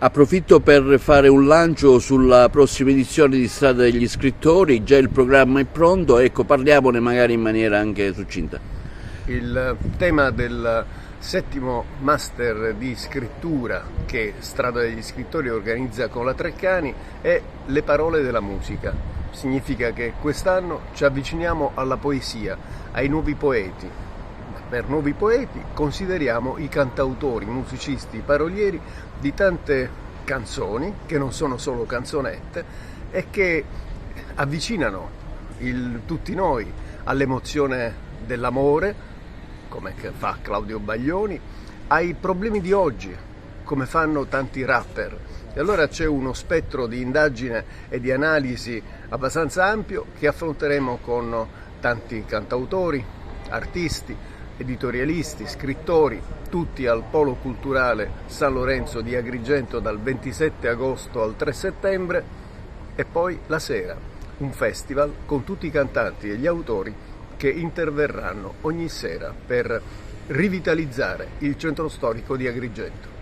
Approfitto per fare un lancio sulla prossima edizione di Strada degli Scrittori. Già il programma è pronto, ecco, parliamone magari in maniera anche succinta. Il tema del settimo master di scrittura che Strada degli Scrittori organizza con la Treccani è le parole della musica. Significa che quest'anno ci avviciniamo alla poesia, ai nuovi poeti. Per nuovi poeti consideriamo i cantautori, i musicisti, i parolieri di tante canzoni che non sono solo canzonette e che avvicinano tutti noi all'emozione dell'amore, come fa Claudio Baglioni, ai problemi di oggi, come fanno tanti rapper. E allora c'è uno spettro di indagine e di analisi abbastanza ampio che affronteremo con tanti cantautori, artisti, editorialisti, scrittori, tutti al Polo Culturale San Lorenzo di Agrigento dal 27 agosto al 3 settembre e poi la sera, un festival con tutti i cantanti e gli autori che interverranno ogni sera per rivitalizzare il centro storico di Agrigento.